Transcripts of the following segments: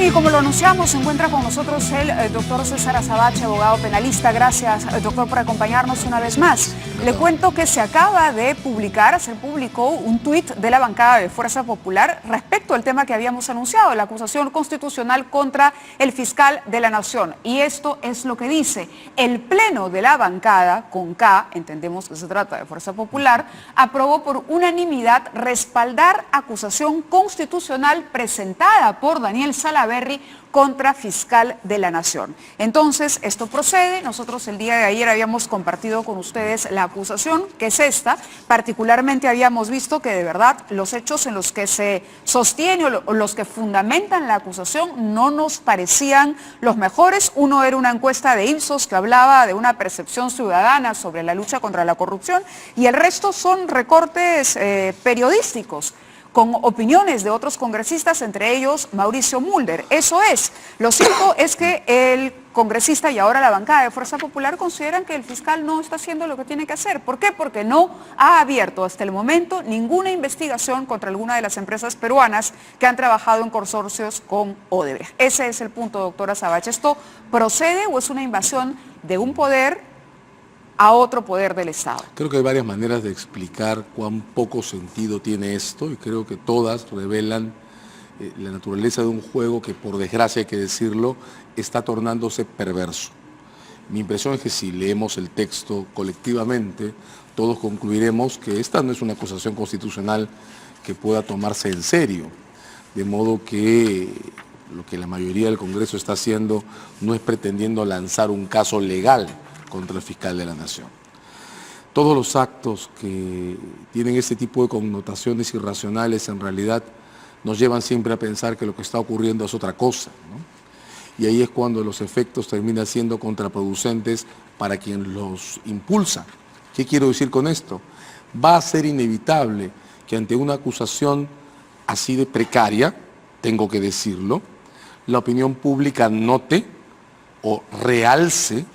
Bien, y como lo anunciamos, se encuentra con nosotros el doctor César Azabache, abogado penalista. Gracias, doctor, por acompañarnos una vez más. Le cuento que se acaba de publicar, se publicó un tuit de la bancada de Fuerza Popular respecto al tema que habíamos anunciado, la acusación constitucional contra el fiscal de la Nación. Y esto es lo que dice: el pleno de la bancada, con K, entendemos que se trata de Fuerza Popular, aprobó por unanimidad respaldar acusación constitucional presentada por Daniel Salaverry contra fiscal de la Nación. Entonces, esto procede. Nosotros el día de ayer habíamos compartido con ustedes la acusación, que es esta. Particularmente habíamos visto que de verdad los hechos en los que se sostiene o los que fundamentan la acusación no nos parecían los mejores. Uno era una encuesta de Ipsos que hablaba de una percepción ciudadana sobre la lucha contra la corrupción, y el resto son recortes periodísticos con opiniones de otros congresistas, entre ellos Mauricio Mulder. Eso es. Lo cierto es que el congresista y ahora la bancada de Fuerza Popular consideran que el fiscal no está haciendo lo que tiene que hacer. ¿Por qué? Porque no ha abierto hasta el momento ninguna investigación contra alguna de las empresas peruanas que han trabajado en consorcios con Odebrecht. Ese es el punto, doctora Azabache. ¿Esto procede o es una invasión de un poder a otro poder del Estado? Creo que hay varias maneras de explicar cuán poco sentido tiene esto, y creo que todas revelan la naturaleza de un juego que, por desgracia hay que decirlo, está tornándose perverso. Mi impresión es que si leemos el texto colectivamente, todos concluiremos que esta no es una acusación constitucional que pueda tomarse en serio, de modo que lo que la mayoría del Congreso está haciendo no es pretendiendo lanzar un caso legal contra el fiscal de la Nación. Todos los actos que tienen ese tipo de connotaciones irracionales en realidad nos llevan siempre a pensar que lo que está ocurriendo es otra cosa, ¿no? Y ahí es cuando los efectos terminan siendo contraproducentes para quien los impulsa. ¿Qué quiero decir con esto? Va a ser inevitable que ante una acusación así de precaria, tengo que decirlo, la opinión pública note o realce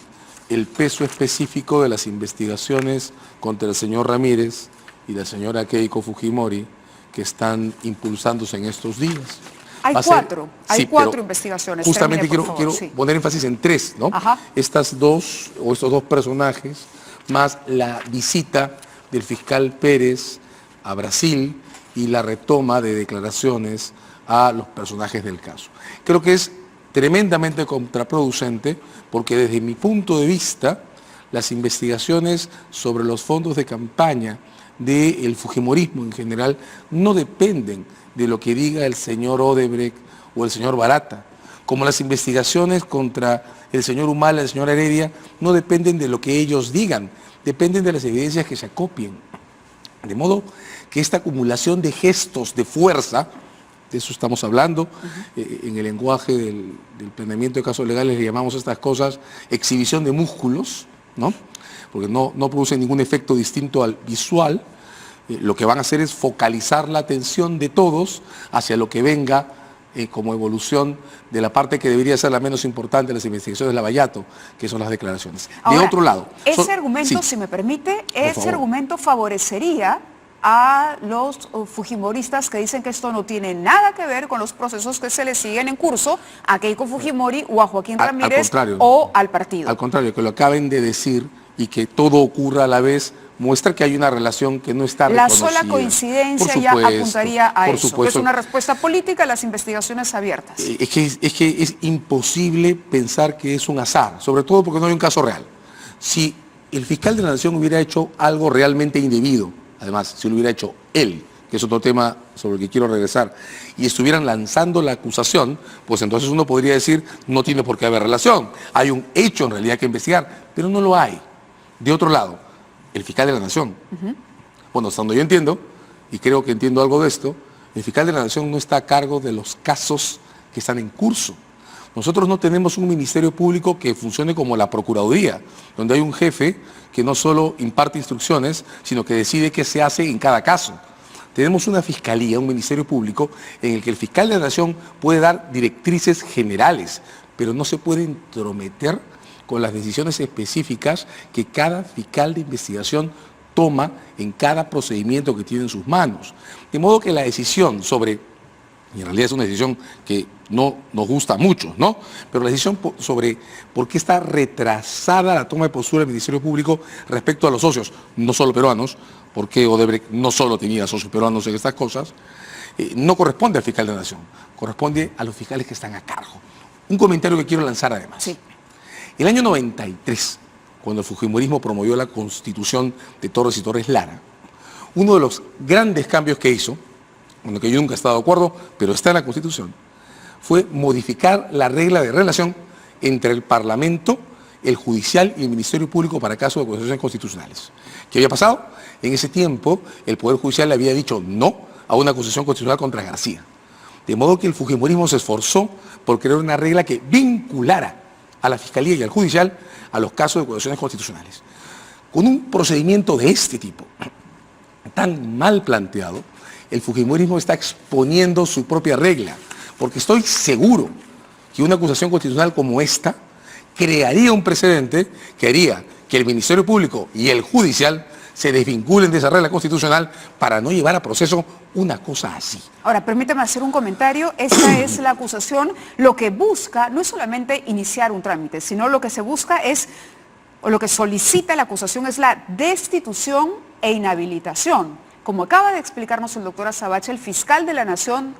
el peso específico de las investigaciones contra el señor Ramírez y la señora Keiko Fujimori que están impulsándose en estos días. Hay cuatro investigaciones. Justamente quiero poner énfasis en tres, ¿no? Ajá. Estos dos personajes, más la visita del fiscal Pérez a Brasil y la retoma de declaraciones a los personajes del caso. Creo que es tremendamente contraproducente, porque desde mi punto de vista las investigaciones sobre los fondos de campaña del fujimorismo en general no dependen de lo que diga el señor Odebrecht o el señor Barata, como las investigaciones contra el señor Humala y el señor Heredia no dependen de lo que ellos digan, dependen de las evidencias que se acopien. De modo que esta acumulación de gestos de fuerza, de eso estamos hablando, en el lenguaje del planeamiento de casos legales le llamamos a estas cosas exhibición de músculos, ¿no? Porque no producen ningún efecto distinto al visual. Lo que van a hacer es focalizar la atención de todos hacia lo que venga como evolución de la parte que debería ser la menos importante de las investigaciones de Lavallato, que son las declaraciones. Ahora, de otro lado... Ese argumento, si me permite, ese argumento favorecería a los fujimoristas que dicen que esto no tiene nada que ver con los procesos que se le siguen en curso a Keiko Fujimori o a Joaquín Ramírez o al partido. Al contrario, que lo acaben de decir y que todo ocurra a la vez muestra que hay una relación que no está reconocida. La sola coincidencia ya apuntaría a eso, que es una respuesta política a las investigaciones abiertas. Es que es imposible pensar que es un azar, sobre todo porque no hay un caso real. Si el fiscal de la Nación hubiera hecho algo realmente indebido, además, si lo hubiera hecho él, que es otro tema sobre el que quiero regresar, y estuvieran lanzando la acusación, pues entonces uno podría decir, no tiene por qué haber relación. Hay un hecho en realidad que investigar, pero no lo hay. De otro lado, el fiscal de la Nación. Bueno, hasta donde yo entiendo, y creo que entiendo algo de esto, el fiscal de la Nación no está a cargo de los casos que están en curso. Nosotros no tenemos un ministerio público que funcione como la Procuraduría, donde hay un jefe que no solo imparte instrucciones, sino que decide qué se hace en cada caso. Tenemos una fiscalía, un ministerio público, en el que el fiscal de la Nación puede dar directrices generales, pero no se puede entrometer con las decisiones específicas que cada fiscal de investigación toma en cada procedimiento que tiene en sus manos. De modo que la decisión sobre y en realidad es una decisión que no nos gusta mucho, ¿no? Pero la decisión sobre por qué está retrasada la toma de postura del Ministerio Público respecto a los socios, no solo peruanos, porque Odebrecht no solo tenía socios peruanos en estas cosas, no corresponde al fiscal de la Nación, corresponde a los fiscales que están a cargo. Un comentario que quiero lanzar además. Sí. El año 93, cuando el fujimorismo promovió la constitución de Torres y Torres Lara, uno de los grandes cambios que hizo, con lo que yo nunca he estado de acuerdo, pero está en la Constitución, fue modificar la regla de relación entre el Parlamento, el Judicial y el Ministerio Público para casos de acusaciones constitucionales. ¿Qué había pasado? En ese tiempo, el Poder Judicial le había dicho no a una acusación constitucional contra García. De modo que el fujimorismo se esforzó por crear una regla que vinculara a la Fiscalía y al Judicial a los casos de acusaciones constitucionales. Con un procedimiento de este tipo, tan mal planteado, el fujimorismo está exponiendo su propia regla, porque estoy seguro que una acusación constitucional como esta crearía un precedente que haría que el Ministerio Público y el Judicial se desvinculen de esa regla constitucional para no llevar a proceso una cosa así. Ahora, permítame hacer un comentario. Esta es la acusación. Lo que busca no es solamente iniciar un trámite, sino lo que se busca es, o lo que solicita la acusación es la destitución e inhabilitación. Como acaba de explicarnos el doctor Azabache, el fiscal de la Nación,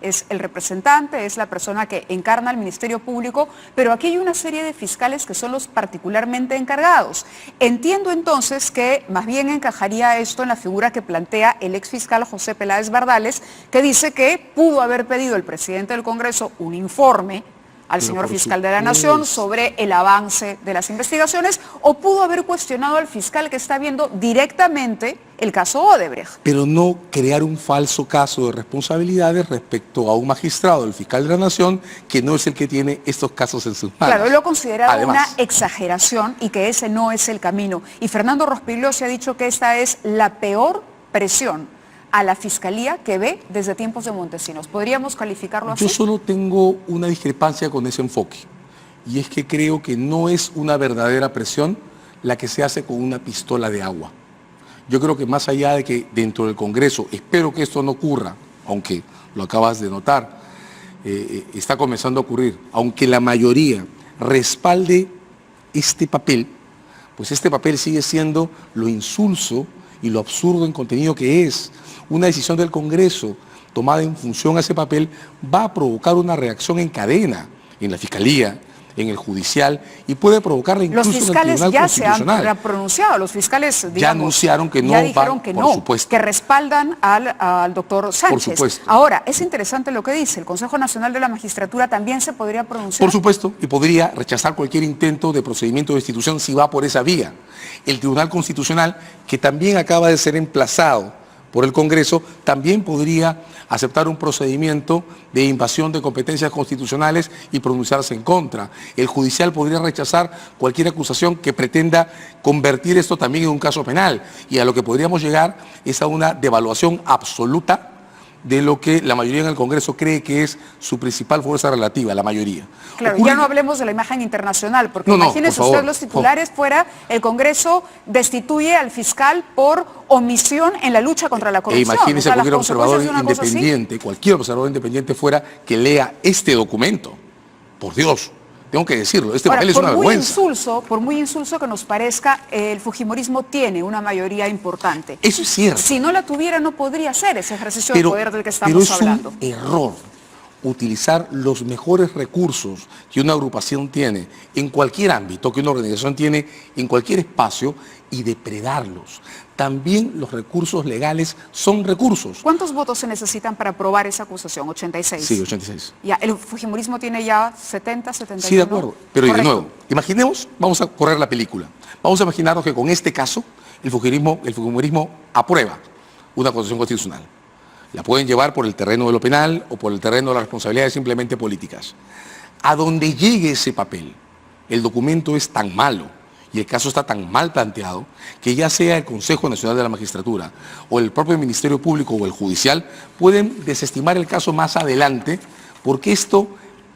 es el representante, es la persona que encarna al Ministerio Público, pero aquí hay una serie de fiscales que son los particularmente encargados. Entiendo entonces que más bien encajaría esto en la figura que plantea el exfiscal José Peláez Bardales, que dice que pudo haber pedido el presidente del Congreso un informe al señor fiscal de la Nación sobre el avance de las investigaciones, o pudo haber cuestionado al fiscal que está viendo directamente el caso Odebrecht. Pero no crear un falso caso de responsabilidades respecto a un magistrado, el fiscal de la Nación, que no es el que tiene estos casos en sus manos. Claro, él lo considera Además, una exageración y que ese no es el camino. Y Fernando Rospigliosi ha dicho que esta es la peor presión a la Fiscalía que ve desde tiempos de Montesinos. ¿Podríamos calificarlo así? Yo solo tengo una discrepancia con ese enfoque, y es que creo que no es una verdadera presión la que se hace con una pistola de agua. Yo creo que más allá de que dentro del Congreso, espero que esto no ocurra, aunque lo acabas de notar, está comenzando a ocurrir, aunque la mayoría respalde este papel, pues este papel sigue siendo lo insulso y lo absurdo en contenido que es. Una decisión del Congreso tomada en función a ese papel va a provocar una reacción en cadena en la Fiscalía, en el Judicial, y puede provocarla incluso en el Tribunal Constitucional. Los fiscales ya se han pronunciado, los fiscales, digamos, ya anunciaron que no ya dijeron que por no, supuesto. que respaldan al doctor Sánchez. Por supuesto. Ahora, es interesante lo que dice, el Consejo Nacional de la Magistratura también se podría pronunciar. Por supuesto, y podría rechazar cualquier intento de procedimiento de destitución si va por esa vía. El Tribunal Constitucional, que también acaba de ser emplazado por el Congreso, también podría aceptar un procedimiento de invasión de competencias constitucionales y pronunciarse en contra. El Judicial podría rechazar cualquier acusación que pretenda convertir esto también en un caso penal, y a lo que podríamos llegar es a una devaluación absoluta de lo que la mayoría en el Congreso cree que es su principal fuerza relativa, la mayoría. Claro, ya no hablemos de la imagen internacional, porque imagínese usted los titulares fuera, el Congreso destituye al fiscal por omisión en la lucha contra la corrupción. Imagínese cualquier observador independiente, cualquier observador independiente fuera que lea este documento. Por Dios, tengo que decirlo, este papel es una vergüenza. Por muy insulso que nos parezca, el fujimorismo tiene una mayoría importante. Eso es cierto. Si no la tuviera, no podría hacer ese ejercicio de poder del que estamos hablando. Pero es un error utilizar los mejores recursos que una agrupación tiene en cualquier ámbito, que una organización tiene en cualquier espacio, y depredarlos. También los recursos legales son recursos. ¿Cuántos votos se necesitan para aprobar esa acusación? 86. Sí, 86. Ya, el fujimorismo tiene ya 70, 71. Sí, de acuerdo. Pero de nuevo, imaginemos, vamos a correr la película. Vamos a imaginarnos que con este caso el fujimorismo aprueba una acusación constitucional. La pueden llevar por el terreno de lo penal o por el terreno de las responsabilidades simplemente políticas. A donde llegue ese papel, el documento es tan malo y el caso está tan mal planteado que ya sea el Consejo Nacional de la Magistratura o el propio Ministerio Público o el Judicial pueden desestimar el caso más adelante, porque esto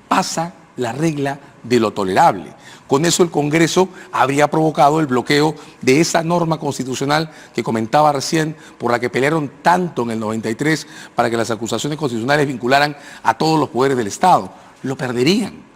pasa la regla de lo tolerable. Con eso el Congreso habría provocado el bloqueo de esa norma constitucional que comentaba recién, por la que pelearon tanto en el 93 para que las acusaciones constitucionales vincularan a todos los poderes del Estado. Lo perderían.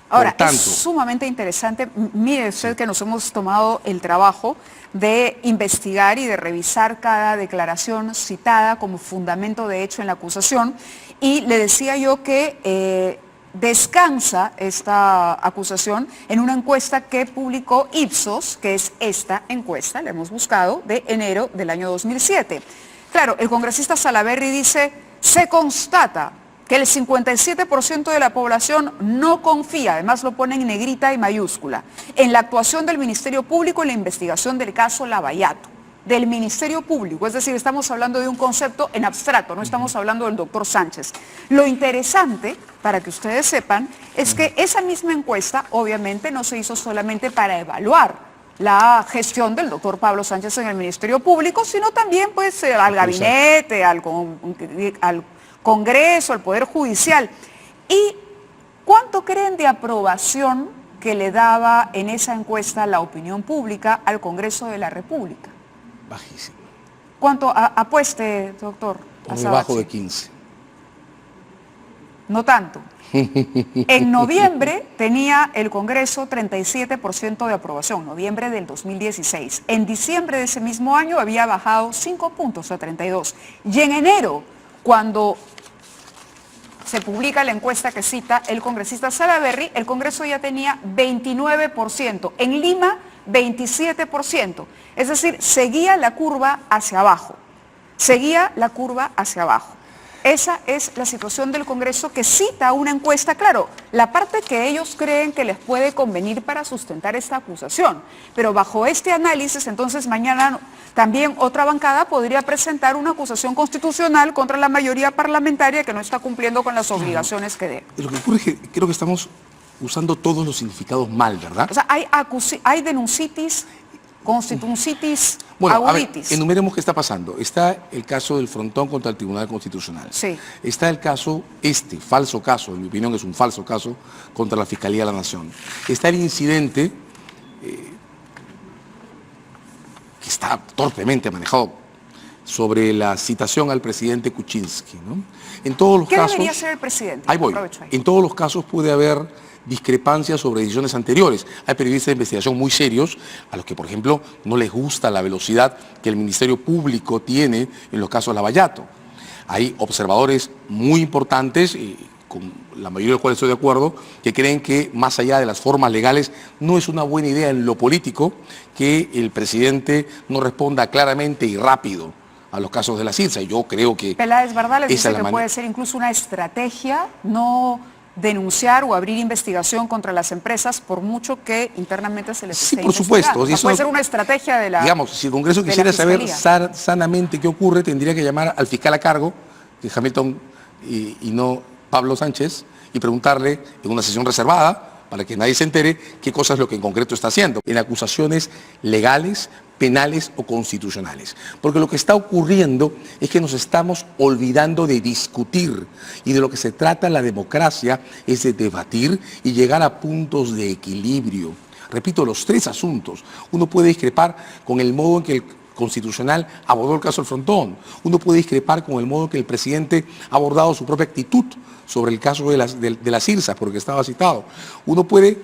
Ahora, Por tanto, es sumamente interesante, mire usted que nos hemos tomado el trabajo de investigar y de revisar cada declaración citada como fundamento de hecho en la acusación, y le decía yo que descansa esta acusación en una encuesta que publicó Ipsos, que es esta encuesta, la hemos buscado, de enero del año 2007. Claro, el congresista Salaverry dice, se constata que el 57% de la población no confía, además lo ponen en negrita y mayúscula, en la actuación del Ministerio Público en la investigación del caso Lavallato. Del Ministerio Público, es decir, estamos hablando de un concepto en abstracto, no estamos hablando del doctor Sánchez. Lo interesante, para que ustedes sepan, es que esa misma encuesta obviamente no se hizo solamente para evaluar la gestión del doctor Pablo Sánchez en el Ministerio Público, sino también pues al gabinete, al Congreso, al Poder Judicial. ¿Y cuánto creen de aprobación que le daba en esa encuesta la opinión pública al Congreso de la República? Bajísimo. ¿Cuánto apueste, doctor? Por debajo de 15. No tanto. En noviembre tenía el Congreso 37% de aprobación, noviembre del 2016. En diciembre de ese mismo año había bajado 5 puntos a 32. Y en enero, cuando se publica la encuesta que cita el congresista Salaverry, el Congreso ya tenía 29%. En Lima, 27%. Es decir, seguía la curva hacia abajo. Seguía la curva hacia abajo. Esa es la situación del Congreso que cita una encuesta, claro, la parte que ellos creen que les puede convenir para sustentar esta acusación. Pero bajo este análisis, entonces mañana también otra bancada podría presentar una acusación constitucional contra la mayoría parlamentaria que no está cumpliendo con las obligaciones que debe. Lo que ocurre es que creo que estamos usando todos los significados mal, ¿verdad? O sea, hay denuncitis, constitucitis, bueno, aguditis. A ver, enumeremos qué está pasando. Está el caso del frontón contra el Tribunal Constitucional. Sí. Está el caso, falso caso, en mi opinión es un falso caso, contra la Fiscalía de la Nación. Está el incidente que está torpemente manejado sobre la citación al presidente Kuczynski, ¿no? En todos los ¿Qué casos, debería hacer el presidente? Ahí voy. En todos los casos puede haber discrepancias sobre decisiones anteriores. Hay periodistas de investigación muy serios a los que, por ejemplo, no les gusta la velocidad que el Ministerio Público tiene en los casos Lavallato. Hay observadores muy importantes, con la mayoría de los cuales estoy de acuerdo, que creen que más allá de las formas legales no es una buena idea en lo político que el presidente no responda claramente y rápido a los casos de la CIRSA. Yo creo que Peláez Bardales dice que puede ser incluso una estrategia no denunciar o abrir investigación contra las empresas por mucho que internamente se les esté por supuesto. O sea, puede ser una estrategia de la Digamos, si el Congreso quisiera saber sanamente qué ocurre, tendría que llamar al fiscal a cargo, que es Hamilton y no Pablo Sánchez, y preguntarle en una sesión reservada, para que nadie se entere, qué cosa es lo que en concreto está haciendo, en acusaciones legales, penales o constitucionales. Porque lo que está ocurriendo es que nos estamos olvidando de discutir, y de lo que se trata la democracia es de debatir y llegar a puntos de equilibrio. Repito, los tres asuntos. Uno puede discrepar con el modo en que el Constitucional abordó el caso del frontón. Uno puede discrepar con el modo en que el presidente ha abordado su propia actitud sobre el caso de las CIRSA, porque estaba citado. Uno puede,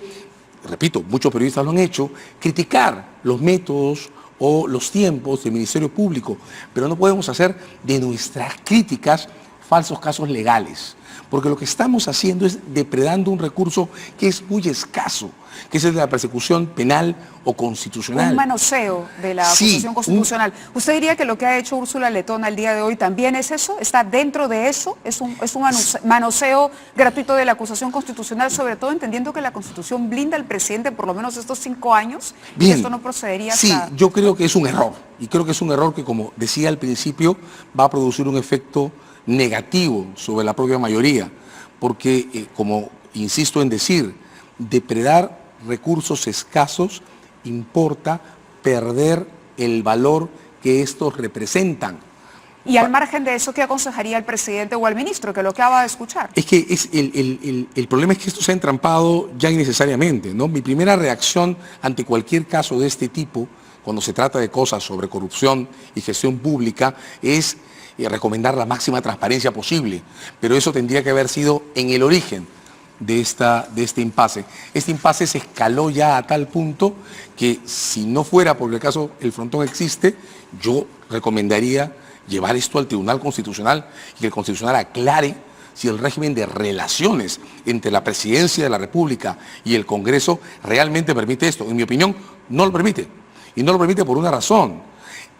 repito, muchos periodistas lo han hecho, criticar los métodos o los tiempos del Ministerio Público, pero no podemos hacer de nuestras críticas falsos casos legales, porque lo que estamos haciendo es depredando un recurso que es muy escaso, que es el de la persecución penal o constitucional. Un manoseo de la acusación constitucional. ¿Usted diría que lo que ha hecho Úrsula Letona el día de hoy también es eso? ¿Está dentro de eso? ¿Es un manoseo gratuito de la acusación constitucional, sobre todo entendiendo que la Constitución blinda al presidente por lo menos estos 5 años? Bien, y esto no procedería hasta... Sí, yo creo que es un error. Y creo que es un error que, como decía al principio, va a producir un efecto negativo sobre la propia mayoría. Porque, como insisto en decir, depredar recursos escasos importa perder el valor que estos representan. Y al margen de eso, ¿qué aconsejaría al presidente o al ministro, que lo acaba de escuchar? Es que el problema es que esto se ha entrampado ya innecesariamente, ¿no? Mi primera reacción ante cualquier caso de este tipo, cuando se trata de cosas sobre corrupción y gestión pública, es recomendar la máxima transparencia posible. Pero eso tendría que haber sido en el origen de este impasse. Este impasse se escaló ya a tal punto que si no fuera porque el caso El Frontón existe, yo recomendaría llevar esto al Tribunal Constitucional y que el Constitucional aclare si el régimen de relaciones entre la Presidencia de la República y el Congreso realmente permite esto. En mi opinión, no lo permite. Y no lo permite por una razón.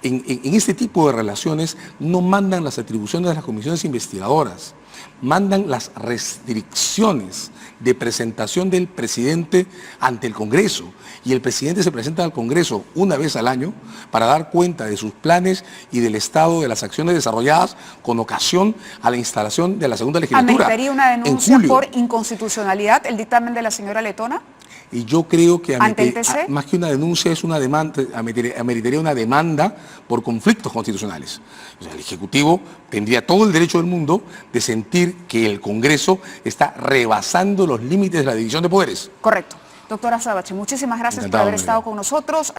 En este tipo de relaciones no mandan las atribuciones de las comisiones investigadoras, mandan las restricciones de presentación del presidente ante el Congreso. Y el presidente se presenta al Congreso una vez al año para dar cuenta de sus planes y del estado de las acciones desarrolladas con ocasión a la instalación de la segunda legislatura. ¿Ameritaría una denuncia por inconstitucionalidad el dictamen de la señora Letona? Y yo creo que más que una denuncia es una demanda, ameritaría una demanda por conflictos constitucionales. O sea, el Ejecutivo tendría todo el derecho del mundo de sentir que el Congreso está rebasando los límites de la división de poderes. Correcto. Doctora Savache, muchísimas gracias por haber estado con nosotros.